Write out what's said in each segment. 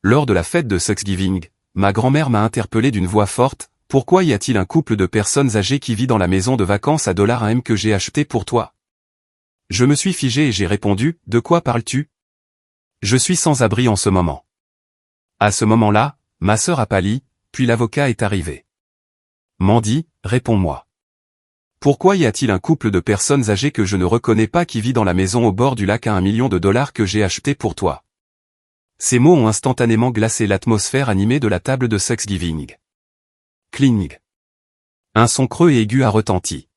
Lors de la fête de Thanksgiving, ma grand-mère m'a interpellé d'une voix forte. Pourquoi y a-t-il un couple de personnes âgées qui vit dans la maison de vacances à $1 que j'ai acheté pour toi? Je me suis figé et j'ai répondu, de quoi parles-tu? Je suis sans abri en ce moment. À ce moment-là, ma sœur a pâli, puis l'avocat est arrivé. Mandy, réponds-moi. Pourquoi y a-t-il un couple de personnes âgées que je ne reconnais pas qui vit dans la maison au bord du lac à $1 million que j'ai acheté pour toi? Ces mots ont instantanément glacé l'atmosphère animée de la table de Thanksgiving. Cling. Un son creux et aigu a retenti.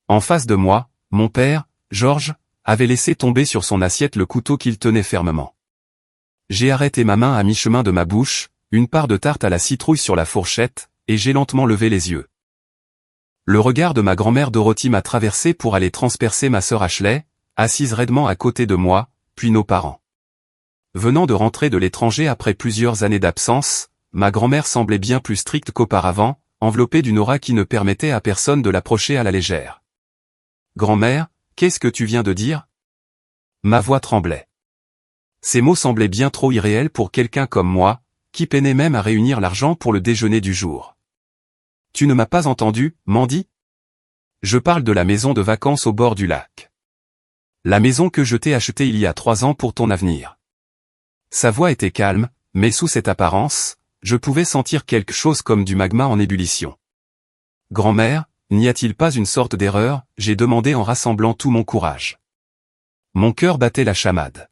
En face de moi, mon père, George, avait laissé tomber sur son assiette le couteau qu'il tenait fermement. J'ai arrêté ma main à mi-chemin de ma bouche, une part de tarte à la citrouille sur la fourchette, et j'ai lentement levé les yeux. Le regard de ma grand-mère Dorothy m'a traversé pour aller transpercer ma sœur Ashley, assise raidement à côté de moi, puis nos parents. Venant de rentrer de l'étranger après plusieurs années d'absence, ma grand-mère semblait bien plus stricte qu'auparavant, enveloppée d'une aura qui ne permettait à personne de l'approcher à la légère. « Grand-mère, qu'est-ce que tu viens de dire ?» Ma voix tremblait. Ces mots semblaient bien trop irréels pour quelqu'un comme moi, qui peinait même à réunir l'argent pour le déjeuner du jour. « Tu ne m'as pas entendu, Mandy ? Je parle de la maison de vacances au bord du lac. La maison que je t'ai achetée il y a 3 ans pour ton avenir. » Sa voix était calme, mais sous cette apparence, je pouvais sentir quelque chose comme du magma en ébullition. « Grand-mère, n'y a-t-il pas une sorte d'erreur ?» j'ai demandé en rassemblant tout mon courage. Mon cœur battait la chamade.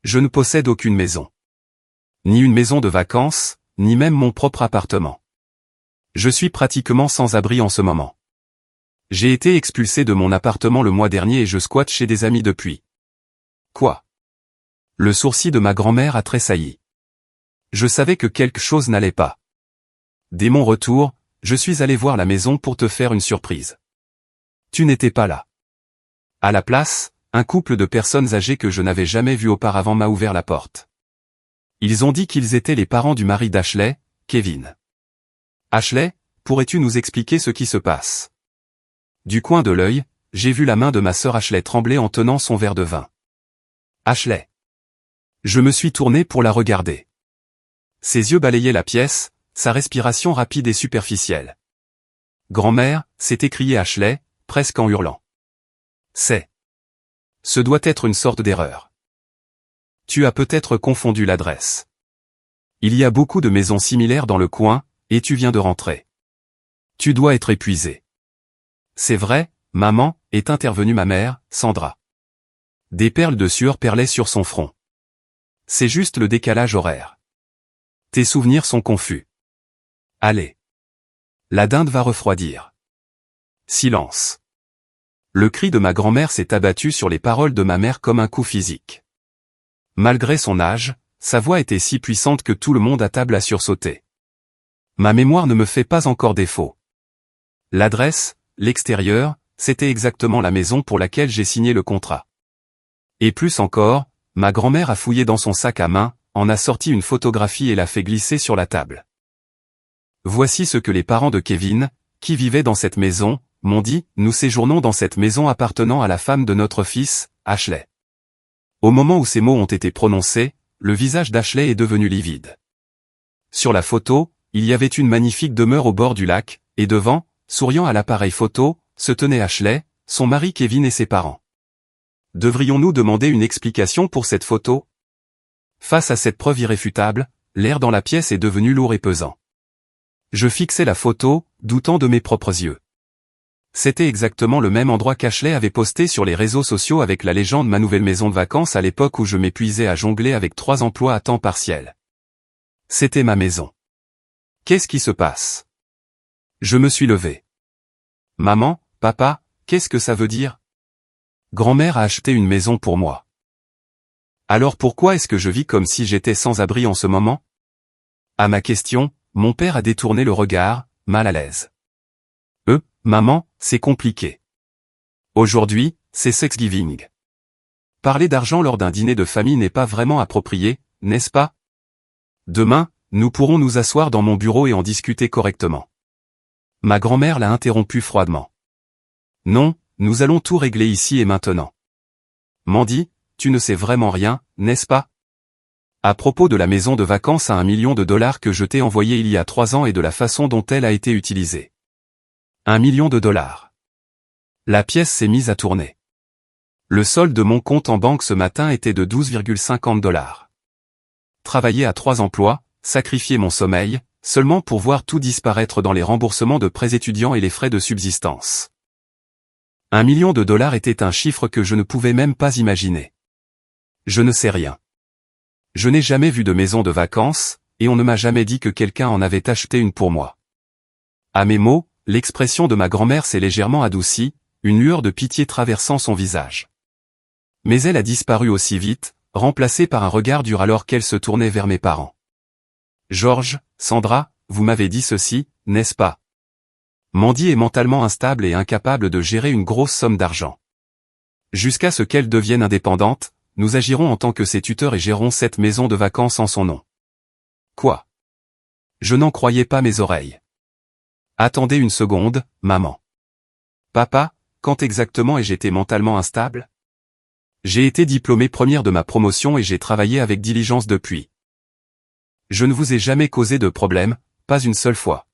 Je ne possède aucune maison. Ni une maison de vacances, ni même mon propre appartement. Je suis pratiquement sans abri en ce moment. J'ai été expulsé de mon appartement le mois dernier et je squatte chez des amis depuis. Quoi? Le sourcil de ma grand-mère a tressailli. Je savais que quelque chose n'allait pas. Dès mon retour, je suis allé voir la maison pour te faire une surprise. Tu n'étais pas là. À la place, un couple de personnes âgées que je n'avais jamais vu auparavant m'a ouvert la porte. Ils ont dit qu'ils étaient les parents du mari d'Ashley, Kevin. Ashley, pourrais-tu nous expliquer ce qui se passe? Du coin de l'œil, j'ai vu la main de ma sœur Ashley trembler en tenant son verre de vin. Ashley. Je me suis tourné pour la regarder. Ses yeux balayaient la pièce, sa respiration rapide et superficielle. Grand-mère, s'est écrié Ashley, presque en hurlant. Ce doit être une sorte d'erreur. Tu as peut-être confondu l'adresse. Il y a beaucoup de maisons similaires dans le coin, et tu viens de rentrer. Tu dois être épuisé. C'est vrai, maman, est intervenue ma mère, Sandra. Des perles de sueur perlaient sur son front. C'est juste le décalage horaire. Tes souvenirs sont confus. Allez. La dinde va refroidir. Silence. Le cri de ma grand-mère s'est abattu sur les paroles de ma mère comme un coup physique. Malgré son âge, sa voix était si puissante que tout le monde à table a sursauté. Ma mémoire ne me fait pas encore défaut. L'adresse, l'extérieur, c'était exactement la maison pour laquelle j'ai signé le contrat. Et plus encore, ma grand-mère a fouillé dans son sac à main, en a sorti une photographie et l'a fait glisser sur la table. Voici ce que les parents de Kevin, qui vivaient dans cette maison, m'ont dit, nous séjournons dans cette maison appartenant à la femme de notre fils, Ashley. Au moment où ces mots ont été prononcés, le visage d'Ashley est devenu livide. Sur la photo, il y avait une magnifique demeure au bord du lac, et devant, souriant à l'appareil photo, se tenait Ashley, son mari Kevin et ses parents. Devrions-nous demander une explication pour cette photo? Face à cette preuve irréfutable, l'air dans la pièce est devenu lourd et pesant. Je fixais la photo, doutant de mes propres yeux. C'était exactement le même endroit qu'Ashley avait posté sur les réseaux sociaux avec la légende ma nouvelle maison de vacances à l'époque où je m'épuisais à jongler avec 3 emplois à temps partiel. C'était ma maison. Qu'est-ce qui se passe? Je me suis levé. Maman, papa, qu'est-ce que ça veut dire? Grand-mère a acheté une maison pour moi. Alors pourquoi est-ce que je vis comme si j'étais sans abri en ce moment? À ma question, mon père a détourné le regard, mal à l'aise. Maman, c'est compliqué. Aujourd'hui, c'est Thanksgiving. Parler d'argent lors d'un dîner de famille n'est pas vraiment approprié, n'est-ce pas? Demain, nous pourrons nous asseoir dans mon bureau et en discuter correctement. Ma grand-mère l'a interrompu froidement. Non, nous allons tout régler ici et maintenant. Mandy, tu ne sais vraiment rien, n'est-ce pas? À propos de la maison de vacances à $1 million que je t'ai envoyée il y a 3 ans et de la façon dont elle a été utilisée. $1 million. La pièce s'est mise à tourner. Le solde de mon compte en banque ce matin était de $12,50. Travailler à 3 emplois, sacrifier mon sommeil, seulement pour voir tout disparaître dans les remboursements de prêts étudiants et les frais de subsistance. $1 million était un chiffre que je ne pouvais même pas imaginer. Je ne sais rien. Je n'ai jamais vu de maison de vacances, et on ne m'a jamais dit que quelqu'un en avait acheté une pour moi. À mes mots, l'expression de ma grand-mère s'est légèrement adoucie, une lueur de pitié traversant son visage. Mais elle a disparu aussi vite, remplacée par un regard dur alors qu'elle se tournait vers mes parents. Georges, Sandra, vous m'avez dit ceci, n'est-ce pas? Mandy est mentalement instable et incapable de gérer une grosse somme d'argent. Jusqu'à ce qu'elle devienne indépendante, nous agirons en tant que ses tuteurs et gérerons cette maison de vacances en son nom. Quoi? Je n'en croyais pas mes oreilles. Attendez une seconde, maman. Papa, quand exactement ai-je été mentalement instable? J'ai été diplômée première de ma promotion et j'ai travaillé avec diligence depuis. Je ne vous ai jamais causé de problème, pas une seule fois.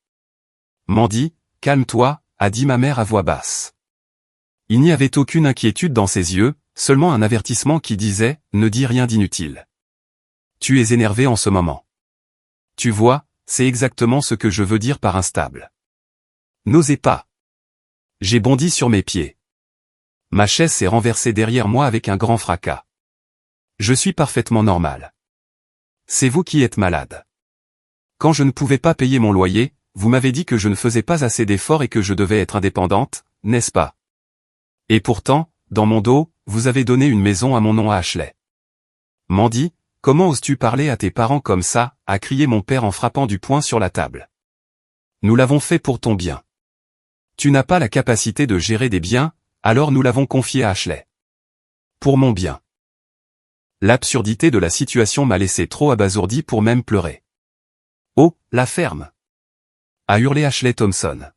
Mandy, calme-toi, a dit ma mère à voix basse. Il n'y avait aucune inquiétude dans ses yeux, seulement un avertissement qui disait « Ne dis rien d'inutile. Tu es énervé en ce moment. Tu vois, c'est exactement ce que je veux dire par instable. N'osez pas. » J'ai bondi sur mes pieds. Ma chaise s'est renversée derrière moi avec un grand fracas. Je suis parfaitement normal. C'est vous qui êtes malade. Quand je ne pouvais pas payer mon loyer, vous m'avez dit que je ne faisais pas assez d'efforts et que je devais être indépendante, n'est-ce pas? Et pourtant, dans mon dos, vous avez donné une maison à mon nom à Ashley. Mandy, comment oses-tu parler à tes parents comme ça, a crié mon père en frappant du poing sur la table. Nous l'avons fait pour ton bien. Tu n'as pas la capacité de gérer des biens, alors nous l'avons confié à Ashley. Pour mon bien. L'absurdité de la situation m'a laissé trop abasourdi pour même pleurer. Oh, la ferme! A hurlé Ashley Thompson.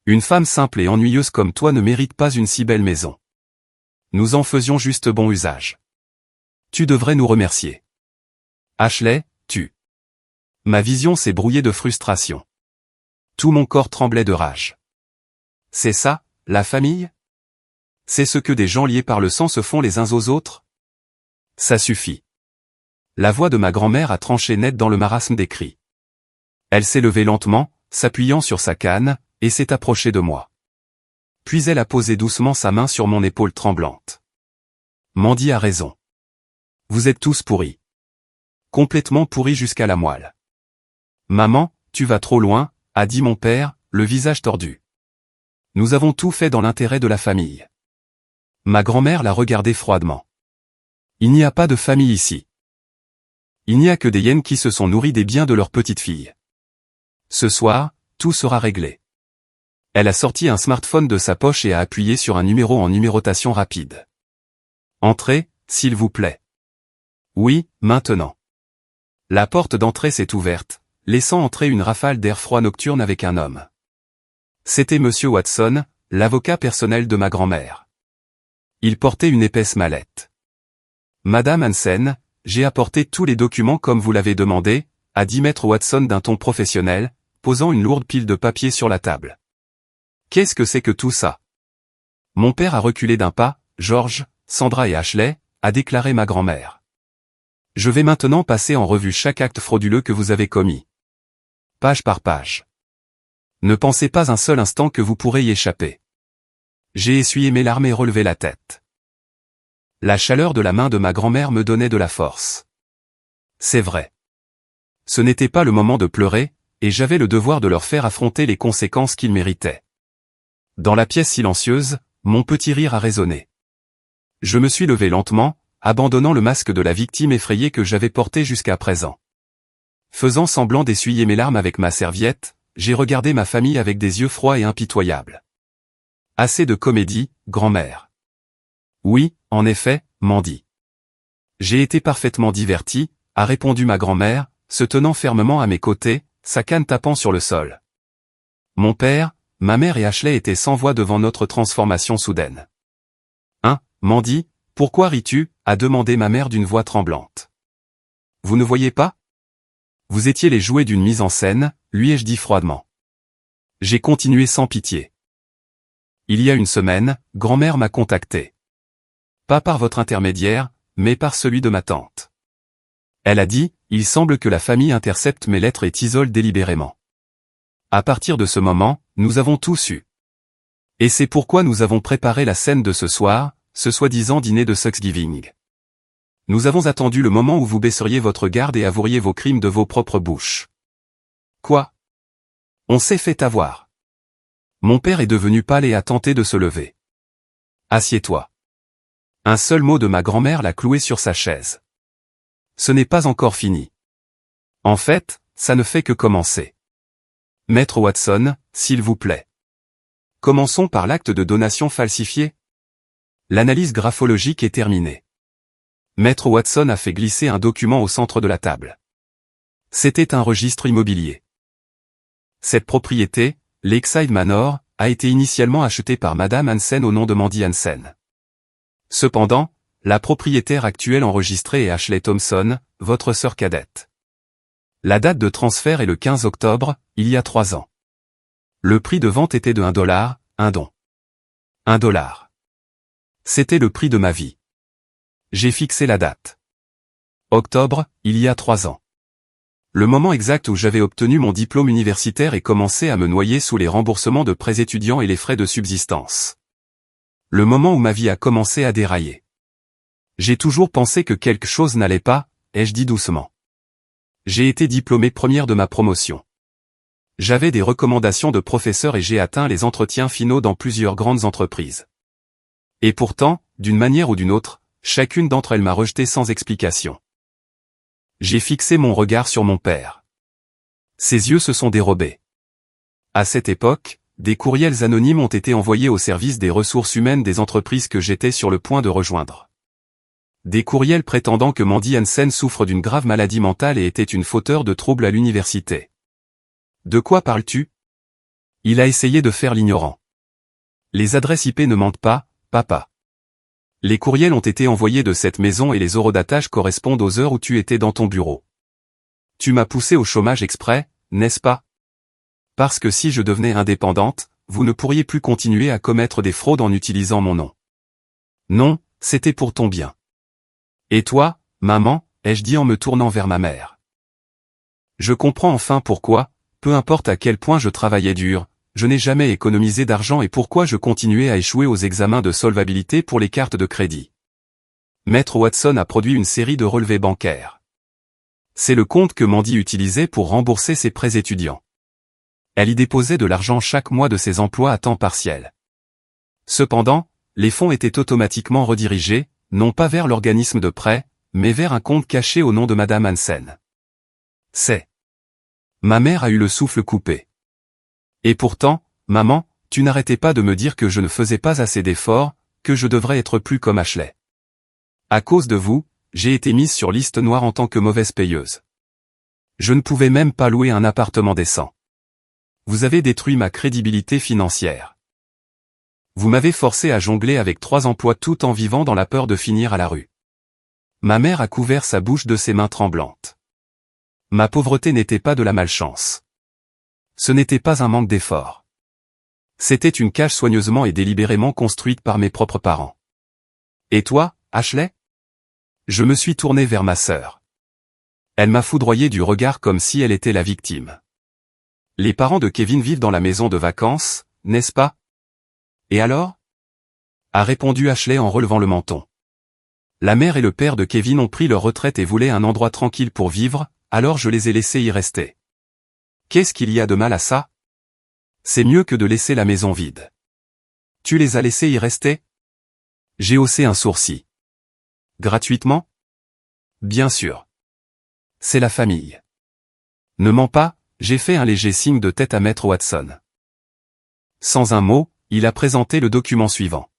Une femme simple et ennuyeuse comme toi ne mérite pas une si belle maison. Nous en faisions juste bon usage. Tu devrais nous remercier. Ashley, tu. Ma vision s'est brouillée de frustration. Tout mon corps tremblait de rage. C'est ça, la famille? C'est ce que des gens liés par le sang se font les uns aux autres? Ça suffit. La voix de ma grand-mère a tranché net dans le marasme des cris. Elle s'est levée lentement, s'appuyant sur sa canne, et s'est approchée de moi. Puis elle a posé doucement sa main sur mon épaule tremblante. Mandy a raison. Vous êtes tous pourris. Complètement pourris jusqu'à la moelle. Maman, tu vas trop loin, a dit mon père, le visage tordu. Nous avons tout fait dans l'intérêt de la famille. Ma grand-mère l'a regardé froidement. Il n'y a pas de famille ici. Il n'y a que des hyènes qui se sont nourries des biens de leur petite fille. Ce soir, tout sera réglé. Elle a sorti un smartphone de sa poche et a appuyé sur un numéro en numérotation rapide. Entrez, s'il vous plaît. Oui, maintenant. La porte d'entrée s'est ouverte, laissant entrer une rafale d'air froid nocturne avec un homme. C'était Monsieur Watson, l'avocat personnel de ma grand-mère. Il portait une épaisse mallette. Madame Hansen, j'ai apporté tous les documents comme vous l'avez demandé, a dit Maître Watson d'un ton professionnel, posant une lourde pile de papier sur la table. Qu'est-ce que c'est que tout ça? Mon père a reculé d'un pas, Georges, Sandra et Ashley, a déclaré ma grand-mère. Je vais maintenant passer en revue chaque acte frauduleux que vous avez commis. Page par page. Ne pensez pas un seul instant que vous pourrez y échapper. J'ai essuyé mes larmes et relevé la tête. La chaleur de la main de ma grand-mère me donnait de la force. C'est vrai. Ce n'était pas le moment de pleurer, et j'avais le devoir de leur faire affronter les conséquences qu'ils méritaient. Dans la pièce silencieuse, mon petit rire a résonné. Je me suis levé lentement, abandonnant le masque de la victime effrayée que j'avais porté jusqu'à présent. Faisant semblant d'essuyer mes larmes avec ma serviette, j'ai regardé ma famille avec des yeux froids et impitoyables. Assez de comédie, grand-mère. Oui, en effet, Mandy. J'ai été parfaitement diverti, a répondu ma grand-mère, se tenant fermement à mes côtés, sa canne tapant sur le sol. Mon père, ma mère et Ashley étaient sans voix devant notre transformation soudaine. Hein, Mandy, pourquoi ris-tu, a demandé ma mère d'une voix tremblante. Vous ne voyez pas? Vous étiez les jouets d'une mise en scène, lui ai-je dit froidement. J'ai continué sans pitié. Il y a une semaine, grand-mère m'a contacté. Pas par votre intermédiaire, mais par celui de ma tante. Elle a dit, il semble que la famille intercepte mes lettres et t'isole délibérément. À partir de ce moment, nous avons tout su. Et c'est pourquoi nous avons préparé la scène de ce soir, ce soi-disant dîner de Thanksgiving. Nous avons attendu le moment où vous baisseriez votre garde et avoueriez vos crimes de vos propres bouches. Quoi? On s'est fait avoir. Mon père est devenu pâle et a tenté de se lever. Assieds-toi. Un seul mot de ma grand-mère l'a cloué sur sa chaise. Ce n'est pas encore fini. En fait, ça ne fait que commencer. Maître Watson, s'il vous plaît. Commençons par l'acte de donation falsifié. L'analyse graphologique est terminée. Maître Watson a fait glisser un document au centre de la table. C'était un registre immobilier. Cette propriété, Lakeside Manor, a été initialement achetée par Madame Hansen au nom de Mandy Hansen. Cependant, la propriétaire actuelle enregistrée est Ashley Thompson, votre sœur cadette. La date de transfert est le 15 octobre, il y a 3 ans. Le prix de vente était de $1, un don. $1. C'était le prix de ma vie. J'ai fixé la date. Octobre, il y a 3 ans. Le moment exact où j'avais obtenu mon diplôme universitaire et commencé à me noyer sous les remboursements de prêts étudiants et les frais de subsistance. Le moment où ma vie a commencé à dérailler. J'ai toujours pensé que quelque chose n'allait pas, ai-je dit doucement. J'ai été diplômé première de ma promotion. J'avais des recommandations de professeurs et j'ai atteint les entretiens finaux dans plusieurs grandes entreprises. Et pourtant, d'une manière ou d'une autre, chacune d'entre elles m'a rejeté sans explication. J'ai fixé mon regard sur mon père. Ses yeux se sont dérobés. À cette époque, des courriels anonymes ont été envoyés au service des ressources humaines des entreprises que j'étais sur le point de rejoindre. Des courriels prétendant que Mandy Hansen souffre d'une grave maladie mentale et était une fauteur de troubles à l'université. De quoi parles-tu? Il a essayé de faire l'ignorant. Les adresses IP ne mentent pas, papa. Les courriels ont été envoyés de cette maison et les horodatages correspondent aux heures où tu étais dans ton bureau. Tu m'as poussé au chômage exprès, n'est-ce pas? Parce que si je devenais indépendante, vous ne pourriez plus continuer à commettre des fraudes en utilisant mon nom. Non, c'était pour ton bien. Et toi, maman, ai-je dit en me tournant vers ma mère. Je comprends enfin pourquoi, peu importe à quel point je travaillais dur, je n'ai jamais économisé d'argent et pourquoi je continuais à échouer aux examens de solvabilité pour les cartes de crédit. Maître Watson a produit une série de relevés bancaires. C'est le compte que Mandy utilisait pour rembourser ses prêts étudiants. Elle y déposait de l'argent chaque mois de ses emplois à temps partiel. Cependant, les fonds étaient automatiquement redirigés, non pas vers l'organisme de prêt, mais vers un compte caché au nom de Madame Hansen. Ma mère a eu le souffle coupé. Et pourtant, maman, tu n'arrêtais pas de me dire que je ne faisais pas assez d'efforts, que je devrais être plus comme Ashley. À cause de vous, j'ai été mise sur liste noire en tant que mauvaise payeuse. Je ne pouvais même pas louer un appartement décent. Vous avez détruit ma crédibilité financière. Vous m'avez forcé à jongler avec 3 emplois tout en vivant dans la peur de finir à la rue. Ma mère a couvert sa bouche de ses mains tremblantes. Ma pauvreté n'était pas de la malchance. Ce n'était pas un manque d'effort. C'était une cage soigneusement et délibérément construite par mes propres parents. Et toi, Ashley? Je me suis tourné vers ma sœur. Elle m'a foudroyé du regard comme si elle était la victime. Les parents de Kevin vivent dans la maison de vacances, n'est-ce pas? Et alors? A répondu Ashley en relevant le menton. La mère et le père de Kevin ont pris leur retraite et voulaient un endroit tranquille pour vivre, alors je les ai laissés y rester. Qu'est-ce qu'il y a de mal à ça? C'est mieux que de laisser la maison vide. Tu les as laissés y rester? J'ai haussé un sourcil. Gratuitement? Bien sûr. C'est la famille. Ne mens pas, j'ai fait un léger signe de tête à Maître Watson. Sans un mot, il a présenté le document suivant.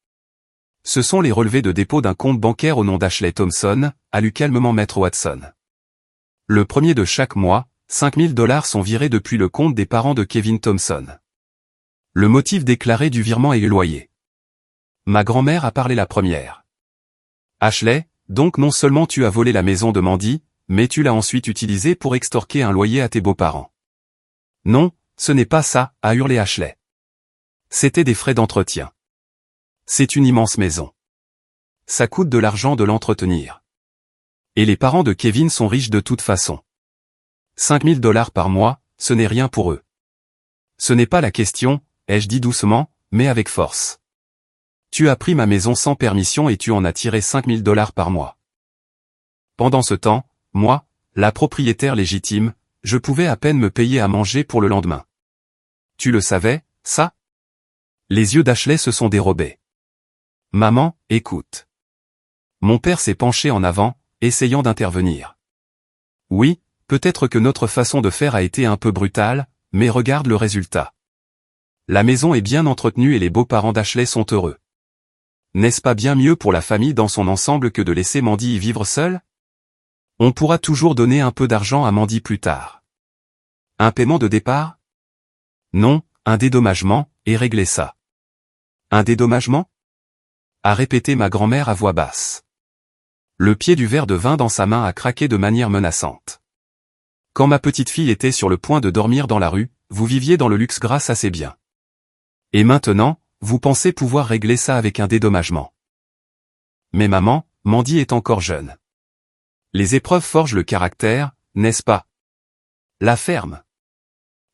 Ce sont les relevés de dépôt d'un compte bancaire au nom d'Ashley Thompson, a lu calmement Maître Watson. Le premier de chaque mois, $5 000 sont virés depuis le compte des parents de Kevin Thompson. Le motif déclaré du virement est le loyer. Ma grand-mère a parlé la première. Ashley, donc non seulement tu as volé la maison de Mandy, mais tu l'as ensuite utilisé pour extorquer un loyer à tes beaux-parents. Non, ce n'est pas ça, a hurlé Ashley. C'était des frais d'entretien. C'est une immense maison. Ça coûte de l'argent de l'entretenir. Et les parents de Kevin sont riches de toute façon. 5 000 $ par mois, ce n'est rien pour eux. Ce n'est pas la question, ai-je dit doucement, mais avec force. Tu as pris ma maison sans permission et tu en as tiré 5 000 $ par mois. Pendant ce temps, moi, la propriétaire légitime, je pouvais à peine me payer à manger pour le lendemain. Tu le savais, ça? Les yeux d'Ashley se sont dérobés. Maman, écoute. Mon père s'est penché en avant, essayant d'intervenir. Oui, peut-être que notre façon de faire a été un peu brutale, mais regarde le résultat. La maison est bien entretenue et les beaux-parents d'Ashley sont heureux. N'est-ce pas bien mieux pour la famille dans son ensemble que de laisser Mandy y vivre seule? On pourra toujours donner un peu d'argent à Mandy plus tard. Un paiement de départ? Non, un dédommagement, et régler ça. Un dédommagement? A répété ma grand-mère à voix basse. Le pied du verre de vin dans sa main a craqué de manière menaçante. Quand ma petite fille était sur le point de dormir dans la rue, vous viviez dans le luxe grâce à ses biens. Et maintenant, vous pensez pouvoir régler ça avec un dédommagement. Mais maman, Mandy est encore jeune. Les épreuves forgent le caractère, n'est-ce pas? La ferme.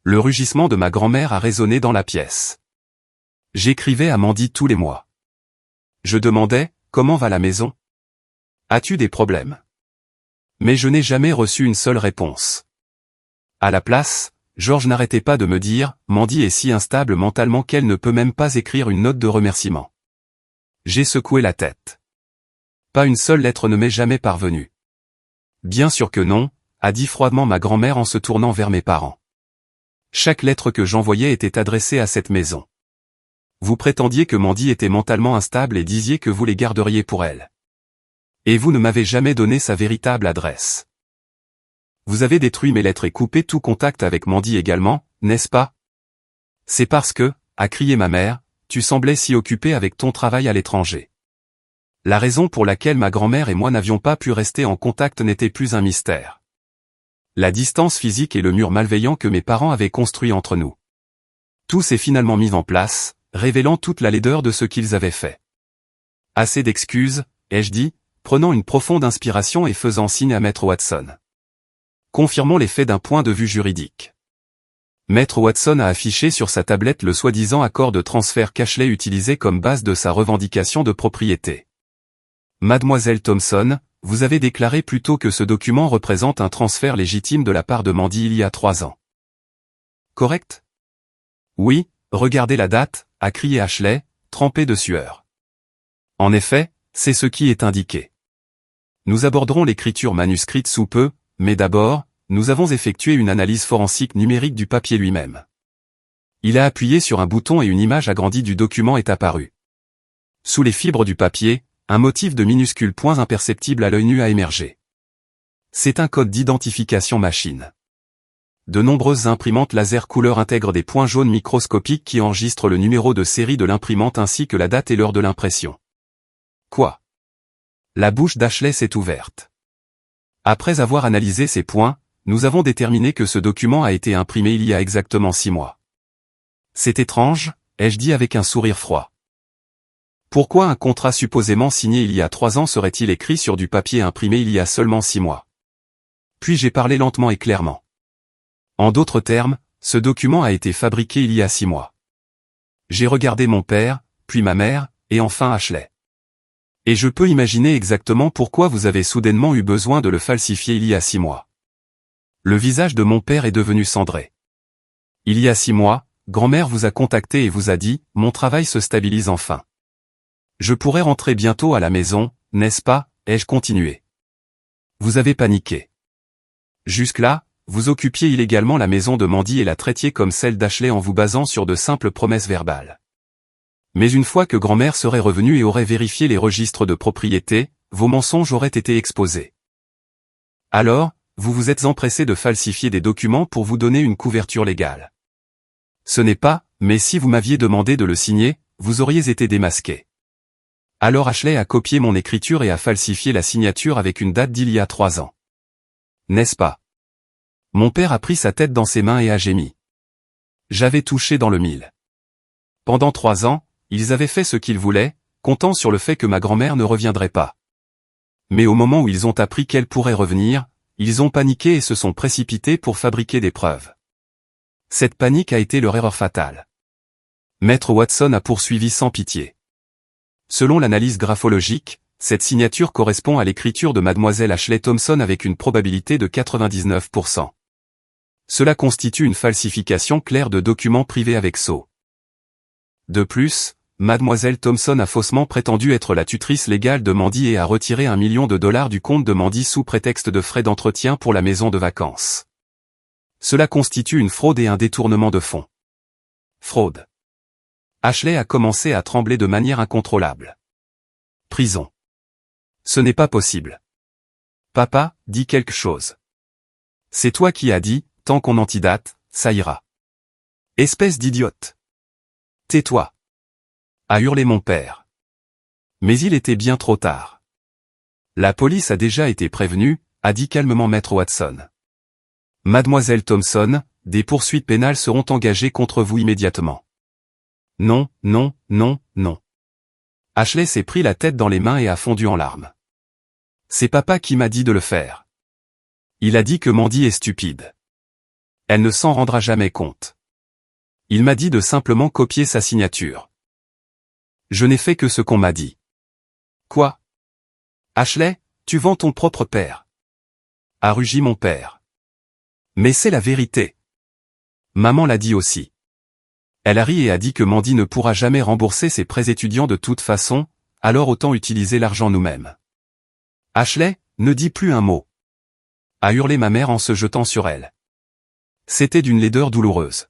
Le rugissement de ma grand-mère a résonné dans la pièce. J'écrivais à Mandy tous les mois. Je demandais, comment va la maison? As-tu des problèmes? Mais je n'ai jamais reçu une seule réponse. À la place, George n'arrêtait pas de me dire, Mandy est si instable mentalement qu'elle ne peut même pas écrire une note de remerciement. J'ai secoué la tête. Pas une seule lettre ne m'est jamais parvenue. Bien sûr que non, a dit froidement ma grand-mère en se tournant vers mes parents. Chaque lettre que j'envoyais était adressée à cette maison. Vous prétendiez que Mandy était mentalement instable et disiez que vous les garderiez pour elle. Et vous ne m'avez jamais donné sa véritable adresse. Vous avez détruit mes lettres et coupé tout contact avec Mandy également, n'est-ce pas? C'est parce que, a crié ma mère, tu semblais si occupé avec ton travail à l'étranger. La raison pour laquelle ma grand-mère et moi n'avions pas pu rester en contact n'était plus un mystère. La distance physique et le mur malveillant que mes parents avaient construit entre nous. Tout s'est finalement mis en place, révélant toute la laideur de ce qu'ils avaient fait. Assez d'excuses, ai-je dit, prenant une profonde inspiration et faisant signe à Maître Watson. Confirmons les faits d'un point de vue juridique. Maître Watson a affiché sur sa tablette le soi-disant accord de transfert qu'Ashley utilisait comme base de sa revendication de propriété. Mademoiselle Thompson, vous avez déclaré plus tôt que ce document représente un transfert légitime de la part de Mandy il y a 3 ans. Correct? Oui, regardez la date, a crié Ashley, trempée de sueur. En effet, c'est ce qui est indiqué. Nous aborderons l'écriture manuscrite sous peu, mais d'abord, nous avons effectué une analyse forensique numérique du papier lui-même. Il a appuyé sur un bouton et une image agrandie du document est apparue. Sous les fibres du papier, un motif de minuscules points imperceptibles à l'œil nu a émergé. C'est un code d'identification machine. De nombreuses imprimantes laser couleur intègrent des points jaunes microscopiques qui enregistrent le numéro de série de l'imprimante ainsi que la date et l'heure de l'impression. Quoi? La bouche d'Ashley s'est ouverte. Après avoir analysé ces points, nous avons déterminé que ce document a été imprimé il y a exactement 6 mois. C'est étrange, ai-je dit avec un sourire froid. Pourquoi un contrat supposément signé il y a 3 ans serait-il écrit sur du papier imprimé il y a seulement 6 mois? Puis j'ai parlé lentement et clairement. En d'autres termes, ce document a été fabriqué il y a 6 mois. J'ai regardé mon père, puis ma mère, et enfin Ashley. Et je peux imaginer exactement pourquoi vous avez soudainement eu besoin de le falsifier il y a 6 mois. Le visage de mon père est devenu cendré. Il y a 6 mois, grand-mère vous a contacté et vous a dit, mon travail se stabilise enfin. Je pourrais rentrer bientôt à la maison, n'est-ce pas, ai-je continué. Vous avez paniqué. Jusque-là, vous occupiez illégalement la maison de Mandy et la traitiez comme celle d'Ashley en vous basant sur de simples promesses verbales. Mais une fois que grand-mère serait revenue et aurait vérifié les registres de propriété, vos mensonges auraient été exposés. Alors, vous vous êtes empressé de falsifier des documents pour vous donner une couverture légale. Ce n'est pas, mais si vous m'aviez demandé de le signer, vous auriez été démasqué. Alors Ashley a copié mon écriture et a falsifié la signature avec une date d'il y a 3 ans. n'est-ce pas? Mon père a pris sa tête dans ses mains et a gémi. J'avais touché dans le mille. Pendant 3 ans, ils avaient fait ce qu'ils voulaient, comptant sur le fait que ma grand-mère ne reviendrait pas. Mais au moment où ils ont appris qu'elle pourrait revenir, ils ont paniqué et se sont précipités pour fabriquer des preuves. Cette panique a été leur erreur fatale. Maître Watson a poursuivi sans pitié. Selon l'analyse graphologique, cette signature correspond à l'écriture de mademoiselle Ashley Thompson avec une probabilité de 99%. Cela constitue une falsification claire de documents privés avec sceau. De plus, mademoiselle Thompson a faussement prétendu être la tutrice légale de Mandy et a retiré $1 million du compte de Mandy sous prétexte de frais d'entretien pour la maison de vacances. Cela constitue une fraude et un détournement de fonds. Fraude. Ashley a commencé à trembler de manière incontrôlable. Prison. Ce n'est pas possible. Papa, dis quelque chose. C'est toi qui as dit, tant qu'on antidate, ça ira. Espèce d'idiote. Tais-toi. A hurlé mon père. Mais il était bien trop tard. La police a déjà été prévenue, a dit calmement maître Watson. Mademoiselle Thompson, des poursuites pénales seront engagées contre vous immédiatement. Non, non, non, non. Ashley s'est pris la tête dans les mains et a fondu en larmes. C'est papa qui m'a dit de le faire. Il a dit que Mandy est stupide. Elle ne s'en rendra jamais compte. Il m'a dit de simplement copier sa signature. Je n'ai fait que ce qu'on m'a dit. Quoi? Ashley, tu vends ton propre père. A rugi mon père. Mais c'est la vérité. Maman l'a dit aussi. Elle a ri et a dit que Mandy ne pourra jamais rembourser ses prêts étudiants de toute façon, alors autant utiliser l'argent nous-mêmes. Ashley, ne dis plus un mot. A hurlé ma mère en se jetant sur elle. C'était d'une laideur douloureuse.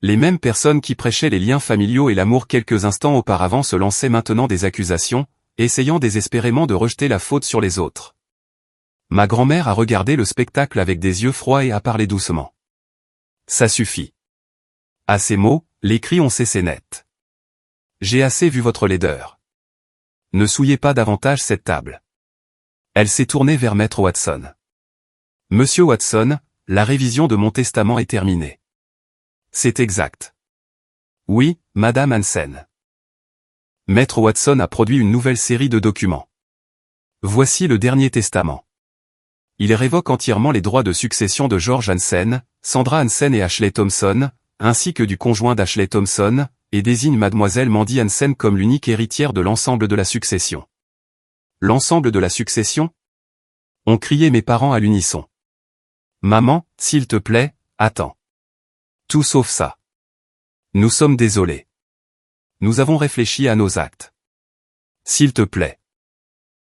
Les mêmes personnes qui prêchaient les liens familiaux et l'amour quelques instants auparavant se lançaient maintenant des accusations, essayant désespérément de rejeter la faute sur les autres. Ma grand-mère a regardé le spectacle avec des yeux froids et a parlé doucement. Ça suffit. À ces mots, les cris ont cessé net. J'ai assez vu votre laideur. Ne souillez pas davantage cette table. Elle s'est tournée vers maître Watson. Monsieur Watson, la révision de mon testament est terminée. C'est exact. Oui, madame Hansen. Maître Watson a produit une nouvelle série de documents. Voici le dernier testament. Il révoque entièrement les droits de succession de George Hansen, Sandra Hansen et Ashley Thompson, ainsi que du conjoint d'Ashley Thompson, et désigne mademoiselle Mandy Hansen comme l'unique héritière de l'ensemble de la succession. L'ensemble de la succession? Ont crié mes parents à l'unisson. Maman, s'il te plaît, attends. Tout sauf ça. Nous sommes désolés. Nous avons réfléchi à nos actes. S'il te plaît.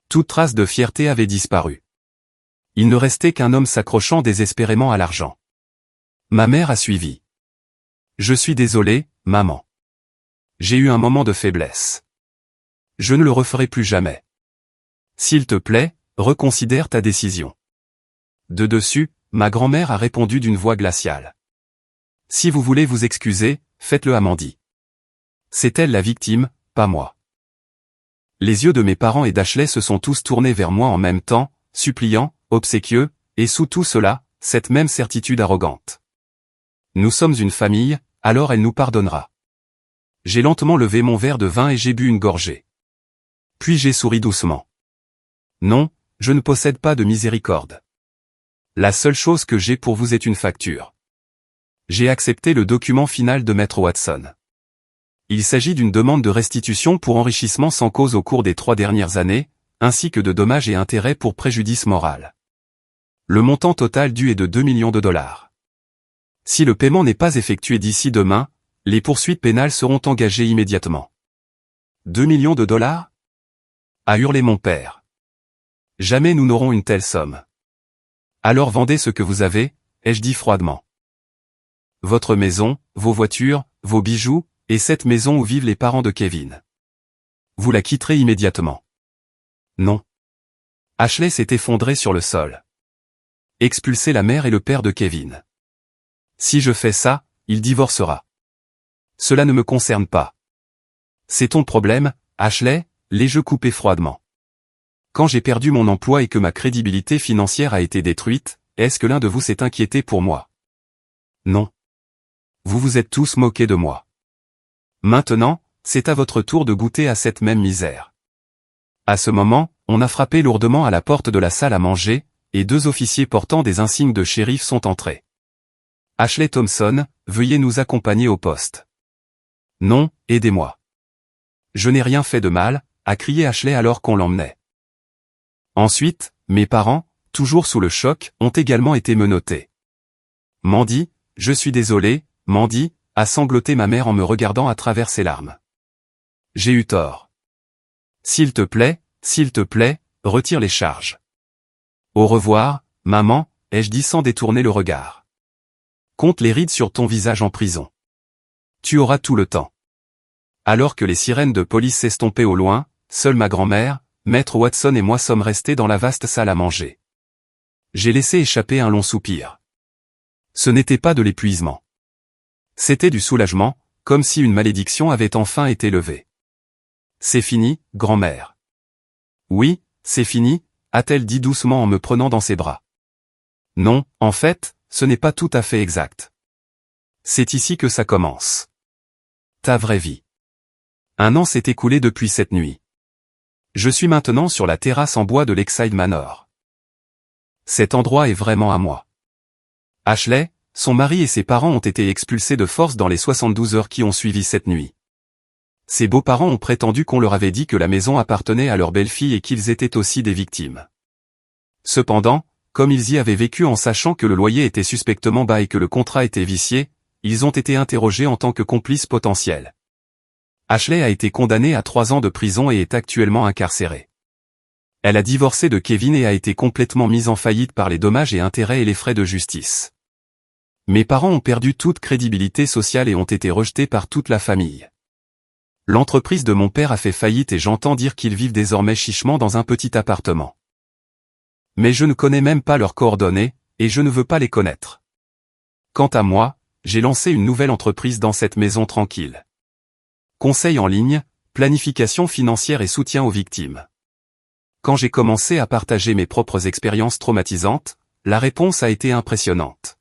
Toute trace de fierté avait disparu. Il ne restait qu'un homme s'accrochant désespérément à l'argent. Ma mère a suivi. Je suis désolé, maman. J'ai eu un moment de faiblesse. Je ne le referai plus jamais. S'il te plaît, reconsidère ta décision. De dessus, ma grand-mère a répondu d'une voix glaciale. Si vous voulez vous excuser, faites-le à Mandy. C'est elle la victime, pas moi. Les yeux de mes parents et d'Ashley se sont tous tournés vers moi en même temps, suppliants, obséquieux, et sous tout cela, cette même certitude arrogante. Nous sommes une famille, alors elle nous pardonnera. J'ai lentement levé mon verre de vin et j'ai bu une gorgée. Puis j'ai souri doucement. Non, je ne possède pas de miséricorde. La seule chose que j'ai pour vous est une facture. J'ai accepté le document final de maître Watson. Il s'agit d'une demande de restitution pour enrichissement sans cause au cours des 3 dernières années, ainsi que de dommages et intérêts pour préjudice moral. Le montant total dû est de $2 millions. Si le paiement n'est pas effectué d'ici demain, les poursuites pénales seront engagées immédiatement. $2 millions? A hurlé mon père. Jamais nous n'aurons une telle somme. Alors vendez ce que vous avez, ai-je dit froidement. Votre maison, vos voitures, vos bijoux, et cette maison où vivent les parents de Kevin. Vous la quitterez immédiatement. Non. Ashley s'est effondrée sur le sol. Expulser la mère et le père de Kevin. Si je fais ça, il divorcera. Cela ne me concerne pas. C'est ton problème, Ashley, l'ai-je coupé froidement. Quand j'ai perdu mon emploi et que ma crédibilité financière a été détruite, est-ce que l'un de vous s'est inquiété pour moi? Non. Vous vous êtes tous moqués de moi. Maintenant, c'est à votre tour de goûter à cette même misère. À ce moment, on a frappé lourdement à la porte de la salle à manger, et 2 officiers portant des insignes de shérif sont entrés. Ashley Thompson, veuillez nous accompagner au poste. Non, aidez-moi. Je n'ai rien fait de mal, a crié Ashley alors qu'on l'emmenait. Ensuite, mes parents, toujours sous le choc, ont également été menottés. Mandy, je suis désolé, Mandy, a sangloté ma mère en me regardant à travers ses larmes. J'ai eu tort. S'il te plaît, retire les charges. Au revoir, maman, ai-je dit sans détourner le regard. Compte les rides sur ton visage en prison. Tu auras tout le temps. Alors que les sirènes de police s'estompaient au loin, seule ma grand-mère, Maître Watson et moi sommes restés dans la vaste salle à manger. J'ai laissé échapper un long soupir. Ce n'était pas de l'épuisement. C'était du soulagement, comme si une malédiction avait enfin été levée. C'est fini, grand-mère. Oui, c'est fini, a-t-elle dit doucement en me prenant dans ses bras. Non, en fait, ce n'est pas tout à fait exact. C'est ici que ça commence. Ta vraie vie. 1 an s'est écoulé depuis cette nuit. Je suis maintenant sur la terrasse en bois de Lakeside Manor. Cet endroit est vraiment à moi. Ashley, son mari et ses parents ont été expulsés de force dans les 72 heures qui ont suivi cette nuit. Ses beaux-parents ont prétendu qu'on leur avait dit que la maison appartenait à leur belle-fille et qu'ils étaient aussi des victimes. Cependant, comme ils y avaient vécu en sachant que le loyer était suspectement bas et que le contrat était vicié, ils ont été interrogés en tant que complices potentiels. Ashley a été condamnée à 3 ans de prison et est actuellement incarcérée. Elle a divorcé de Kevin et a été complètement mise en faillite par les dommages et intérêts et les frais de justice. Mes parents ont perdu toute crédibilité sociale et ont été rejetés par toute la famille. L'entreprise de mon père a fait faillite et j'entends dire qu'ils vivent désormais chichement dans un petit appartement. Mais je ne connais même pas leurs coordonnées, et je ne veux pas les connaître. Quant à moi, j'ai lancé une nouvelle entreprise dans cette maison tranquille. Conseil en ligne, planification financière et soutien aux victimes. Quand j'ai commencé à partager mes propres expériences traumatisantes, la réponse a été impressionnante.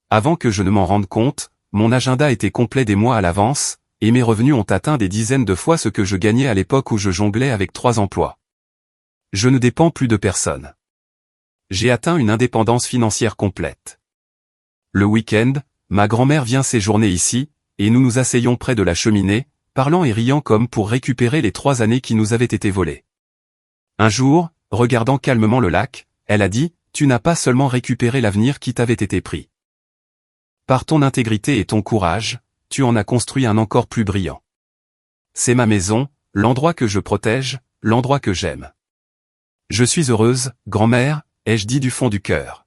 Avant que je ne m'en rende compte, mon agenda était complet des mois à l'avance, et mes revenus ont atteint des dizaines de fois ce que je gagnais à l'époque où je jonglais avec 3 emplois. Je ne dépends plus de personne. J'ai atteint une indépendance financière complète. Le week-end, ma grand-mère vient séjourner ici, et nous nous asseyons près de la cheminée, parlant et riant comme pour récupérer les 3 années qui nous avaient été volées. Un jour, regardant calmement le lac, elle a dit, « Tu n'as pas seulement récupéré l'avenir qui t'avait été pris. Par ton intégrité et ton courage, tu en as construit un encore plus brillant. C'est ma maison, l'endroit que je protège, l'endroit que j'aime. Je suis heureuse, grand-mère, ai-je dit du fond du cœur.